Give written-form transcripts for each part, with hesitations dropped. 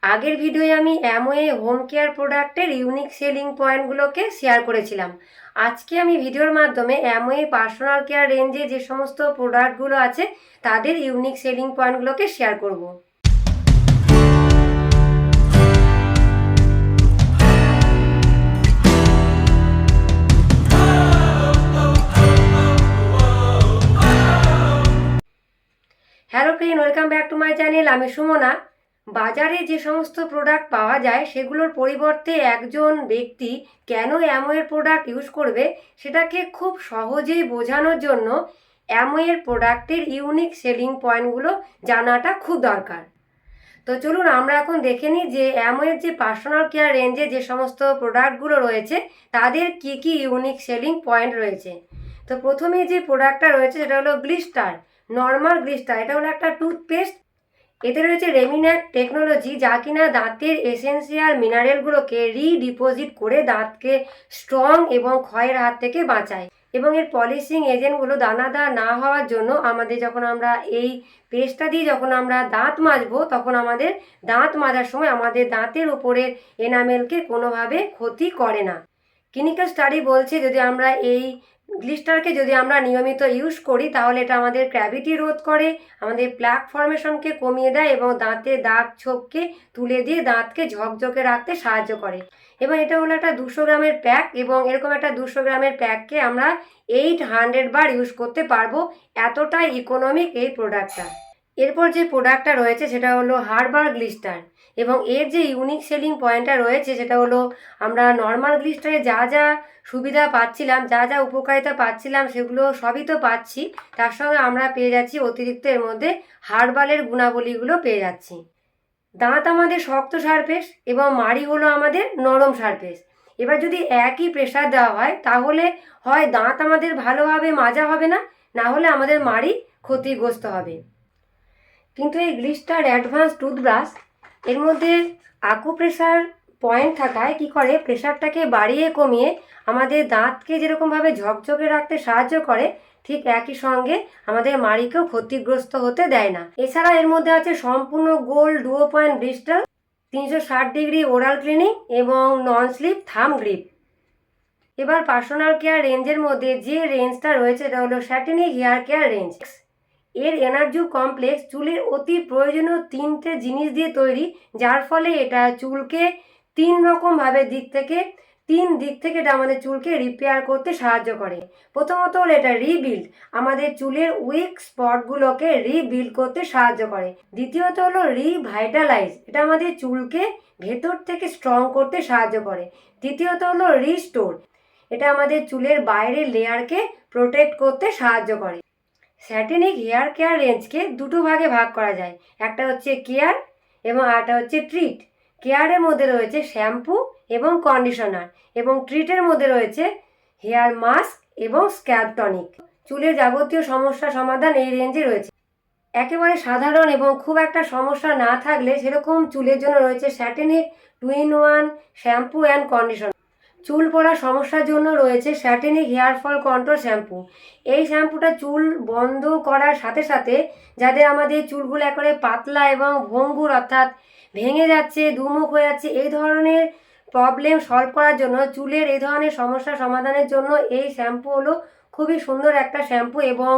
আগের ভিডিওয়ে আমি Amway home care প্রোডাক্টের ইউনিক সেলিং পয়েন্টগুলোকে শেয়ার করেছিলাম। আজকে আমি ভিডিওর মাধ্যমে অ্যামওয়ে পার্সোনাল কেয়ার রেঞ্জে যে সমস্ত প্রোডাক্টগুলো আছে তাদের ইউনিক সেলিং পয়েন্টগুলোকে শেয়ার করব। Hello friend, welcome back to my channel. আমি সুমনা। বাজারে যে সমস্ত প্রোডাক্ট পাওয়া যায় সেগুলোর পরিবর্তে একজন ব্যক্তি কেন অ্যামওয়ের প্রোডাক্ট ইউজ করবে সেটাকে খুব সহজেই বোঝানোর জন্য অ্যামওয়ের প্রোডাক্টের ইউনিক সেলিং পয়েন্টগুলো জানাটা খুব দরকার। তো চলুন আমরা এখন দেখে নিই যে অ্যামওয়ের যে পার্সোনাল কেয়ার রেঞ্জে যে সমস্ত প্রোডাক্টগুলো রয়েছে তাদের কি কি ইউনিক সেলিং পয়েন্ট রয়েছে। তো প্রথমে যে প্রোডাক্টটা রয়েছে সেটা হলো গ্লিস্টার, নর্মাল গ্লিস্টার। এটা হলো একটা টুথপেস্ট। এতে রয়েছে রেমিন্যাক্ট টেকনোলজি, যা কিনা দাঁতের এসেন্সিয়াল মিনারেলগুলোকে রিডিপোজিট করে দাঁতকে স্ট্রং এবং ক্ষয়ের হাত থেকে বাঁচায়। এবং এর পলিশিং এজেন্টগুলো দানাদার না হওয়ার জন্য আমাদের যখন আমরা এই পেস্টটা দিয়ে যখন আমরা দাঁত মাজবো তখন আমাদের দাঁত মাজার সময় আমাদের দাঁতের উপরের এনামেলকে কোনোভাবে ক্ষতি করে না। ক্লিনিক্যাল স্টাডি বলছে যদি আমরা এই গ্লিস্টারকে যদি আমরা নিয়মিত ইউজ করি তাহলে এটা আমাদের ক্যাভিটি রোধ করে, আমাদের প্লাক ফর্মেশনকে কমিয়ে দেয় এবং দাঁতে দাগ ছোপকে তুলে দিয়ে দাঁতকে ঝকঝকে রাখতে সাহায্য করে। এবং এটা হলো একটা 200 গ্রামের প্যাক এবং এরকম একটা 200 গ্রামের প্যাককে আমরা 800 বার ইউজ করতে পারবো। এতটাই ইকোনমিক এই প্রোডাক্টটা। এরপর যে প্রোডাক্টটা রয়েছে সেটা হলো হার্বাল গ্লিস্টার এবং এর যে ইউনিক সেলিং পয়েন্টটা রয়েছে সেটা হলো আমরা নর্মাল গ্লিস্টারে যা যা সুবিধা পাচ্ছিলাম, যা যা উপকারিতা পাচ্ছিলাম সেগুলো সবই তো পাচ্ছি, তার সঙ্গে আমরা পেয়ে যাচ্ছি অতিরিক্ত এর মধ্যে হার্বালের গুণাবলীগুলো পেয়ে যাচ্ছি। দাঁত আমাদের শক্ত সারফেস এবং মাড়ি হলো আমাদের নরম সারফেস। এবার যদি একই প্রেশার দেওয়া হয় তাহলে হয় দাঁত আমাদের ভালোভাবে মাজা হবে না, না হলে আমাদের মাড়ি ক্ষতিগ্রস্ত হবে। কিন্তু এই গ্লিস্টার অ্যাডভান্স টুথব্রাশ এর মধ্যে আকুপ্রেশার পয়েন্ট থাকায় কি করে প্রেশারটাকে বাড়িয়ে কমিয়ে আমাদের দাঁতকে যেরকমভাবে ঝকঝকে রাখতে সাহায্য করে, ঠিক একই সঙ্গে আমাদের মাড়িকেও ক্ষতিগ্রস্ত হতে দেয় না। এছাড়া এর মধ্যে আছে সম্পূর্ণ gold duo point Bristol, 360 degree oral cleaning এবং নন স্লিপ থাম গ্রিপ। এবার পার্সোনাল কেয়ার রেঞ্জের মধ্যে যে রেঞ্জটা রয়েছে এটা হলো স্যাটিনিক হেয়ার কেয়ার রেঞ্জ। এর এনার্জি কমপ্লেক্স চুলের অতি প্রয়োজনীয় 3টে জিনিস দিয়ে তৈরি, যার ফলে এটা চুলকে তিন দিক থেকে এটা আমাদের চুলকে রিপেয়ার করতে সাহায্য করে। প্রথমত হলো এটা রিবিল্ড, আমাদের চুলের উইক স্পটগুলোকে রিবিল্ড করতে সাহায্য করে। দ্বিতীয়ত হলো রিভাইটালাইজ, এটা আমাদের চুলকে ভেতর থেকে স্ট্রং করতে সাহায্য করে। তৃতীয়ত হলো রিস্টোর, এটা আমাদের চুলের বাইরের লেয়ারকে প্রোটেক্ট করতে সাহায্য করে। স্যাটিনিক হেয়ার কেয়ার রেঞ্জকে দুটো ভাগে ভাগ করা যায়, একটা হচ্ছে কেয়ার এবং আরেকটা হচ্ছে ট্রিট। কেয়ারের মধ্যে রয়েছে শ্যাম্পু এবং কন্ডিশনার এবং ট্রিটের মধ্যে রয়েছে হেয়ার মাস্ক এবং স্ক্যাল্প টনিক। চুলের যাবতীয় সমস্যা সমাধান এই রেঞ্জে রয়েছে। একেবারে সাধারণ এবং খুব একটা সমস্যা না থাকলে সেরকম চুলের জন্য রয়েছে স্যাটিনিক 2-in-1 শ্যাম্পু অ্যান্ড কন্ডিশনার। চুল পড়ার সমস্যার জন্য রয়েছে স্যাটিনিক হেয়ার ফল কন্ট্রোল শ্যাম্পু। এই শ্যাম্পুটা চুল বন্ধ করার সাথে সাথে যাদের আমাদের চুলগুলো একেবারে পাতলা এবং ভঙ্গুর অর্থাৎ ভেঙে যাচ্ছে, দুমুখ হয়ে যাচ্ছে, এই ধরনের প্রবলেম সলভ করার জন্য, চুলের এই ধরনের সমস্যা সমাধানের জন্য এই শ্যাম্পু হলো খুবই সুন্দর একটা শ্যাম্পু। এবং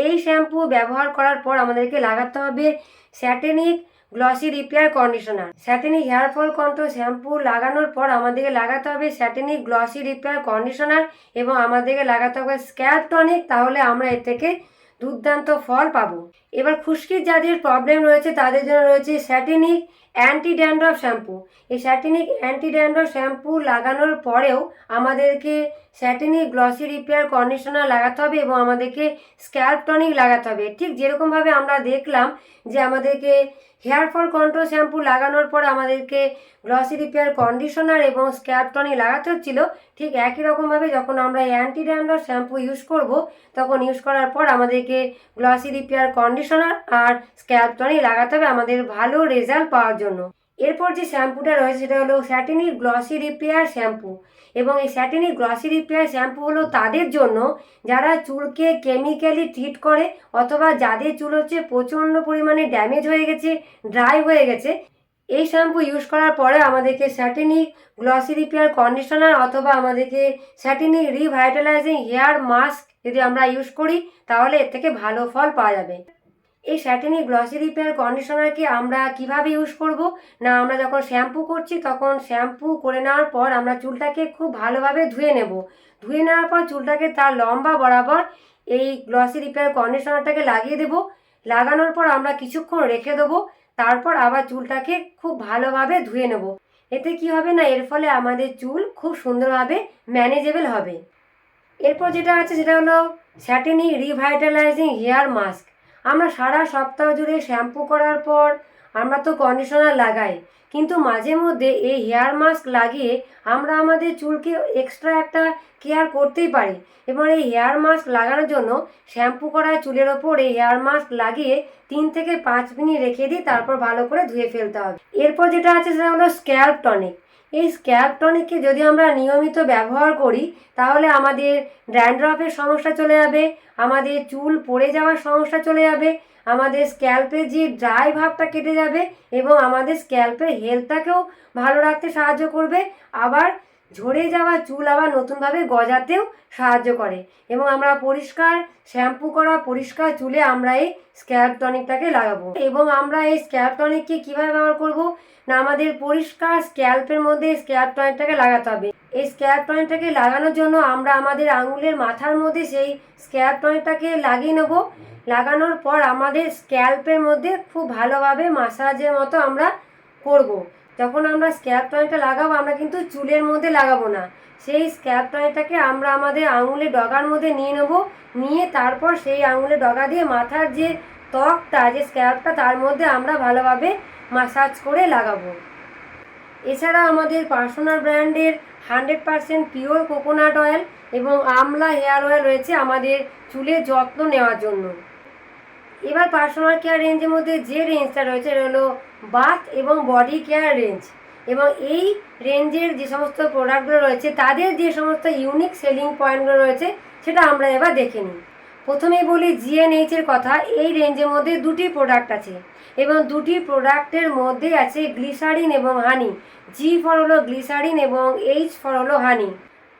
এই শ্যাম্পু ব্যবহার করার পর আমাদেরকে লাগাতে হবে Satinique glossy repair conditioner. Satinique hair fall control shampoo লাগানোর পর আমাদেরকে লাগাতে হবে স্যাটিনিক গ্লসি রিপেয়ার কন্ডিশনার এবং আমাদেরকে লাগাতে হবে স্ক্যাল্প টনিক, তাহলে আমরা এর থেকে দুর্দান্ত ফল পাবো। এবার খুশকির যাদের প্রবলেম রয়েছে তাদের জন্য রয়েছে স্যাটিনিক অ্যান্টি ড্যান্ড্রফ শ্যাম্পু। এই স্যাটিনিক অ্যান্টি ড্যান্ড্রফ শ্যাম্পু লাগানোর পরেও আমাদেরকে স্যাটিনিক গ্লসি রিপেয়ার কন্ডিশনার লাগাতে হবে এবং আমাদেরকে স্ক্যাল্প টনিক লাগাতে হবে। ঠিক যেরকমভাবে আমরা দেখলাম যে আমাদেরকে হেয়ার ফল কন্ট্রোল শ্যাম্পু লাগানোর পর আমাদেরকে গ্লসি রিপেয়ার কন্ডিশনার এবং স্ক্যাল্প টনিক লাগাতে হচ্ছিল, ঠিক একই রকমভাবে যখন আমরা অ্যান্টি ড্যান্ড্রফ শ্যাম্পু ইউজ করব তখন ইউজ করার পর আমাদেরকে গ্লসি রিপেয়ার কন্ডিশনার আর স্ক্যাল্প টনিক লাগাতে হবে আমাদের ভালো রেজাল্ট পাওয়ার জন্য। এরপর যে শ্যাম্পুটা রয়েছে সেটা হলো স্যাটিনিক গ্লসি রিপেয়ার শ্যাম্পু এবং এই স্যাটিনিক গ্লসি রিপেয়ার শ্যাম্পু হলো তাদের জন্য যারা চুলকে কেমিক্যালি ট্রিট করে অথবা যাদের চুল হচ্ছে প্রচণ্ড পরিমাণে ড্যামেজ হয়ে গেছে, ড্রাই হয়ে গেছে। এই শ্যাম্পু ইউজ করার পরে আমাদেরকে স্যাটিনিক গ্লসি রিপেয়ার কন্ডিশনার অথবা আমাদেরকে স্যাটিনিক রিভাইটালাইজিং হেয়ার মাস্ক যদি আমরা ইউজ করি তাহলে এর থেকে ভালো ফল পাওয়া যাবে। এই স্যাটিনিক গ্লসি রিপেয়ার কন্ডিশনারকে আমরা কিভাবে ইউজ করব না, আমরা যখন শ্যাম্পু করছি তখন শ্যাম্পু করে নেওয়ার পর আমরা চুলটাকে খুব ভালোভাবে ধুয়ে নেব। ধুয়ে নেওয়ার পর চুলটাকে তার লম্বা বরাবর এই গ্লসি রিপেয়ার কন্ডিশনারটাকে লাগিয়ে দেব। লাগানোর পর আমরা কিছুক্ষণ রেখে দেবো, তারপর আবার চুলটাকে খুব ভালোভাবে ধুয়ে নেব। এতে কি হবে না, এর ফলে আমাদের চুল খুব সুন্দরভাবে ম্যানেজেবল হবে। এরপর যেটা আছে সেটা হলো স্যাটিনিক রিভাইটালাইজিং হেয়ার মাস্ক। আমরা সারা সপ্তাহ জুড়ে শ্যাম্পু করার পর আমরা তো কন্ডিশনার লাগাই, কিন্তু মাঝে মধ্যে এই হেয়ার মাস্ক লাগিয়ে আমরা আমাদের চুলকে এক্সট্রা একটা কেয়ার করতেই পারি। এবং এই হেয়ার মাস্ক লাগানোর জন্য শ্যাম্পু করা চুলের ওপর এই হেয়ার মাস্ক লাগিয়ে 3 থেকে 5 মিনিট রেখে দিই, তারপর ভালো করে ধুয়ে ফেলতে হবে। এরপর যেটা আছে সেটা হলো স্ক্যাল্প টনিক। এই স্ক্যাল্প টনিককে যদি আমরা নিয়মিত ব্যবহার করি তাহলে আমাদের ড্যান্ড্রফের সমস্যা চলে যাবে, আমাদের চুল পড়ে যাওয়ার সমস্যা চলে যাবে, আমাদের স্ক্যাল্পের যে ড্রাই ভাবটা কেটে যাবে এবং আমাদের স্ক্যাল্পের হেলথটাকেও ভালো রাখতে সাহায্য করবে। আবার ঝরে যাওয়া চুল আবার নতুনভাবে গজাতেও সাহায্য করে। এবং আমরা পরিষ্কার শ্যাম্পু করা পরিষ্কার চুলে আমরা এই স্ক্যাল্প টনিকটাকে লাগাবো। এবং আমরা এই স্ক্যাল্প টনিককে কীভাবে ব্যবহার করব না, আমাদের পরিষ্কার স্ক্যাল্পের মধ্যে স্ক্যাল্প টনিকটাকে লাগাতে হবে। এই স্ক্যাল্প টনিকটাকে লাগানোর জন্য আমরা আমাদের আঙুলের মাথার মধ্যে সেই স্ক্যাল্প টনিকটাকে লাগিয়ে নেব। লাগানোর পর আমাদের স্ক্যাল্পের মধ্যে খুব ভালোভাবে মাসাজের মতো আমরা করব। যখন আমরা স্ক্যাল্প টনিকটা লাগাবো আমরা কিন্তু চুলের মধ্যে লাগাবো না, সেই স্ক্যাল্প টনিকটাকে আমরা আমাদের আঙুলের ডগার মধ্যে নিয়ে নেব। নিয়ে তারপর সেই আঙুলের ডগা দিয়ে মাথার যে ত্বকটা যে স্ক্যাল্পটা তার মধ্যে আমরা ভালোভাবে মাসাজ করে লাগাবো। এছাড়া আমাদের পার্সোনাল ব্র্যান্ডের 100% পিওর কোকোনাট অয়েল এবং আমলা হেয়ার অয়েল রয়েছে আমাদের চুলের যত্ন নেওয়ার জন্য। এবার পার্সোনাল কেয়ার রেঞ্জের মধ্যে যে রেঞ্জটা রয়েছে এটা হলো বাথ এবং বডি কেয়ার রেঞ্জ। এবং এই রেঞ্জের যে সমস্ত প্রোডাক্টগুলো রয়েছে তাদের যে সমস্ত ইউনিক সেলিং পয়েন্টগুলো রয়েছে সেটা আমরা এবার দেখে নিই। প্রথমেই বলি জিএনএইচের কথা। এই রেঞ্জের মধ্যে 2টি প্রোডাক্ট আছে এবং 2টি প্রোডাক্টের মধ্যে আছে গ্লিসারিন এবং হানি। জি ফর হলো গ্লিসারিন এবং এইচ ফর হলো হানি।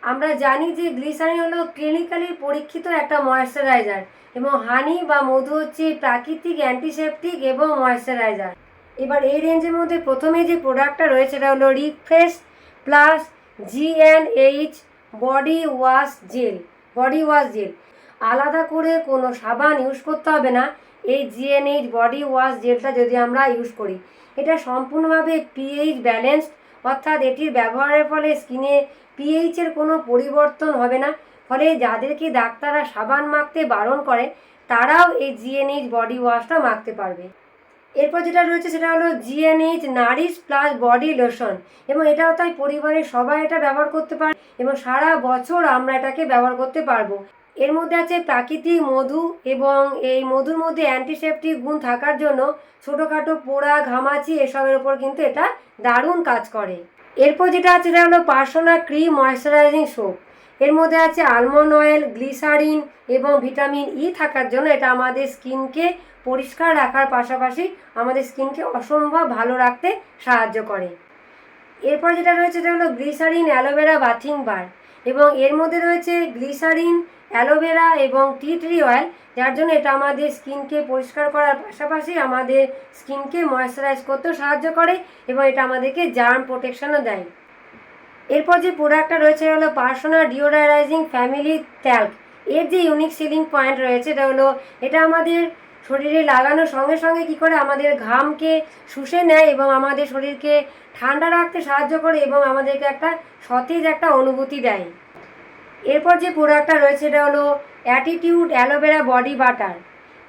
আমরা জানি যে গ্লিসারিন হলো ক্লিনিক্যালি পরীক্ষিত একটা ময়েশ্চারাইজার এবং হানি বা মধু হচ্ছে প্রাকৃতিক অ্যান্টিসেপটিক এবং ময়েশ্চারাইজার। এবার এই রেঞ্জের মধ্যে প্রথমে যে প্রোডাক্টটা রয়েছে সেটা হলো refresh plus GNH body wash gel. আলাদা করে কোনো সাবান ইউজ করতে হবে না এই জিএনএইচ বডি ওয়াশ জেলটা যদি আমরা ইউজ করি। এটা সম্পূর্ণভাবে পিএইচ ব্যালেন্সড, অর্থাৎ এটির ব্যবহারের ফলে স্কিনে পিএইচের কোনো পরিবর্তন হবে না। ফলে যাদেরকে ডাক্তাররা সাবান মাখতে বারণ করে তারাও এই জিএনএইচ বডি ওয়াশটা মাখতে পারবে। এরপর যেটা রয়েছে সেটা হলো জিএনএইচ নারিশ প্লাস বডি লোশন। এবং এটাও তাই পরিবারের সবাই এটা ব্যবহার করতে পারে এবং সারা বছর আমরা এটাকে ব্যবহার করতে পারবো। এর মধ্যে আছে প্রাকৃতিক মধু এবং এই মধুর মধ্যে অ্যান্টিসেপটিক গুণ থাকার জন্য ছোটোখাটো পোড়া ঘামাচি এসবের ওপর কিন্তু এটা দারুণ কাজ করে। এরপর যেটা আছে সেটা হলো পার্সোনাল ক্রিম ময়েশ্চারাইজিং সোপ। এর মধ্যে আছে আলমন্ড অয়েল, গ্লিসারিন এবং ভিটামিন ই থাকার জন্য এটা আমাদের স্কিনকে পরিষ্কার রাখার পাশাপাশি আমাদের স্কিনকে অসম্ভব ভালো রাখতে সাহায্য করে। এরপর যেটা রয়েছে সেটা হলো গ্লিসারিন অ্যালোভেরা বাথিং বার। এবং এর মধ্যে রয়েছে গ্লিসারিন, অ্যালোভেরা এবং টি ট্রি অয়েল, যার জন্য এটা আমাদের স্কিনকে পরিষ্কার করার পাশাপাশি আমাদের স্কিনকে ময়েশ্চারাইজ করতেও সাহায্য করে এবং এটা আমাদেরকে জার্ম প্রোটেকশনও দেয়। এরপর যে প্রোডাক্টটা রয়েছে হলো পার্সোনাল ডিওডারাইজিং ফ্যামিলি ট্যাল্ক। এর যে ইউনিক সেলিং পয়েন্ট রয়েছে এটা হলো এটা আমাদের শরীরে লাগানোর সঙ্গে সঙ্গে কী করে আমাদের ঘামকে শুষে নেয় এবং আমাদের শরীরকে ঠান্ডা রাখতে সাহায্য করে এবং আমাদেরকে একটা সতেজ একটা অনুভূতি দেয়। এরপর যে প্রোডাক্টটা রয়েছে এটা হলো অ্যাটিটিউড অ্যালোভেরা বডি বাটার।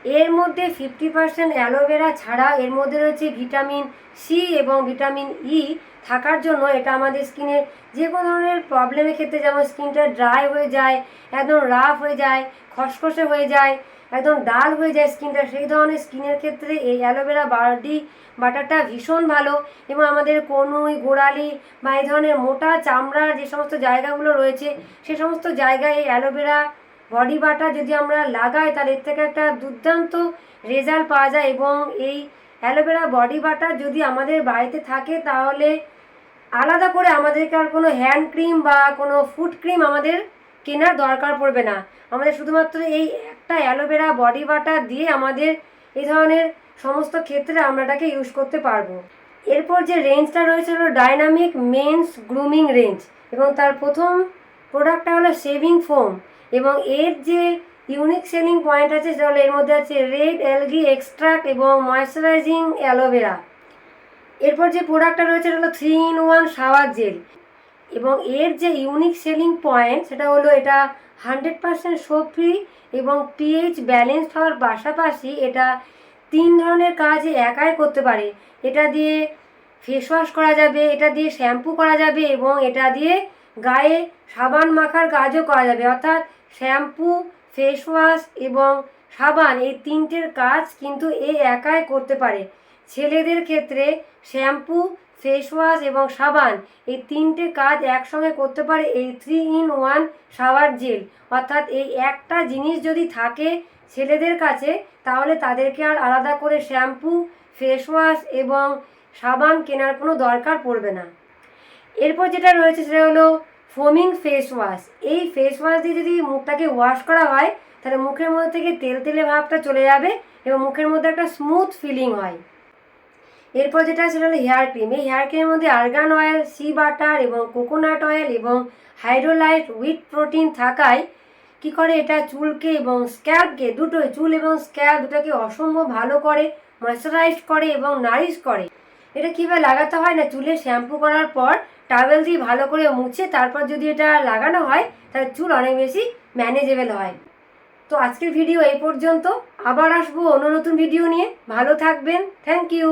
এর মধ্যে 50% অ্যালোভেরা ছাড়া এর মধ্যে রয়েছে ভিটামিন সি এবং ভিটামিন ই থাকার জন্য এটা আমাদের স্কিনের যে কোনো ধরনের প্রবলেমের ক্ষেত্রে, যেমন স্কিনটা ড্রাই হয়ে যায়, একদম রাফ হয়ে যায়, খসখসে হয়ে যায়, একদম ডাল হয়ে যায় স্কিনটা, সেই ধরনের স্কিনের ক্ষেত্রে এই অ্যালোভেরা বডি বাটারটা ভীষণ ভালো। এবং আমাদের কনুই, গোড়ালি বা এই ধরনের মোটা চামড়ার যে সমস্ত জায়গাগুলো রয়েছে সে সমস্ত জায়গায় এই অ্যালোভেরা বডি বাটার যদি আমরা লাগাই তাহলে এর থেকে একটা দুর্দান্ত রেজাল্ট পাওয়া যায় এবং এই অ্যালোভেরা বডি বাটার যদি আমাদের বাড়িতে থাকে তাহলে আলাদা করে আমাদেরকে আর কোনো হ্যান্ড ক্রিম বা কোনো ফুড ক্রিম আমাদের কেনার দরকার পড়বে না। আমাদের শুধুমাত্র এই একটা অ্যালোভেরা বডি বাটার দিয়ে আমাদের এই ধরনের সমস্ত ক্ষেত্রে আমরা এটাকে ইউজ করতে পারবো। এরপর যে রেঞ্জটা রয়েছে হলো ডাইনামিক মেন্স গ্রুমিং রেঞ্জ, এবং তার প্রথম প্রোডাক্টটা হলো শেভিং ফোম, এবং এর যে ইউনিক সেলিং পয়েন্ট আছে সেটা হলো এর মধ্যে আছে রেড অ্যালগি এক্সট্রাক্ট এবং ময়েশ্চারাইজিং অ্যালোভেরা। এরপর যে প্রোডাক্টটা রয়েছে সেটা হলো 3-in-1 শাওয়ার জেল, এবং এর যে ইউনিক সেলিং পয়েন্ট সেটা হলো এটা 100% সোপ ফ্রি এবং পিএইচ ব্যালেন্সড হওয়ার পাশাপাশি এটা 3 ধরনের কাজ একাই করতে পারে। এটা দিয়ে ফেস ওয়াশ করা যাবে, এটা দিয়ে শ্যাম্পু করা যাবে এবং এটা দিয়ে গায়ে সাবান মাখার কাজও করা যাবে। অর্থাৎ শ্যাম্পু, ফেস ওয়াশ এবং সাবান এই তিনটের কাজ কিন্তু এ একাই করতে পারে। ছেলেদের ক্ষেত্রে শ্যাম্পু, ফেস ওয়াশ এবং সাবান এই তিনটে কাজ একসঙ্গে করতে পারে এই 3-in-1 শাওয়ার জেল। অর্থাৎ এই একটা জিনিস যদি থাকে ছেলেদের কাছে তাহলে তাদেরকে আর আলাদা করে শ্যাম্পু, ফেস ওয়াশ এবং সাবান কেনার কোনো দরকার পড়বে না। এরপর যেটা রয়েছে সেটা হলো ফোমিং ফেস ওয়াশ। এই ফেস ওয়াশ দিয়ে যদি মুখটাকে ওয়াশ করা হয় তাহলে মুখের মধ্যে থেকে তেল তেলে ভাবটা চলে যাবে এবং মুখের মধ্যে একটা স্মুথ ফিলিং হয়। এরপর যেটা সেটা হলো হেয়ার ক্রিম। এই হেয়ার ক্রিমের মধ্যে আর্গান অয়েল, সি বাটার এবং কোকোনাট অয়েল এবং হাইড্রোলাইট হুইট প্রোটিন থাকায় কী করে এটা চুলকে এবং স্ক্যাল্পকে দুটোই, চুল এবং স্ক্যাল্প দুটোকে অসম্ভব ভালো করে, ময়েশ্চারাইজ করে এবং নারিশ করে। এটা কীভাবে লাগাতে হয় না, চুলে শ্যাম্পু করার পর টাওয়েল দিয়ে ভালো করে মুছে তারপর যদি এটা লাগানো হয় তাহলে চুল অনেক বেশি ম্যানেজেবল হয়। তো আজকের ভিডিও এই পর্যন্ত, আবার আসবো অন্য নতুন ভিডিও নিয়ে। ভালো থাকবেন, থ্যাংক ইউ।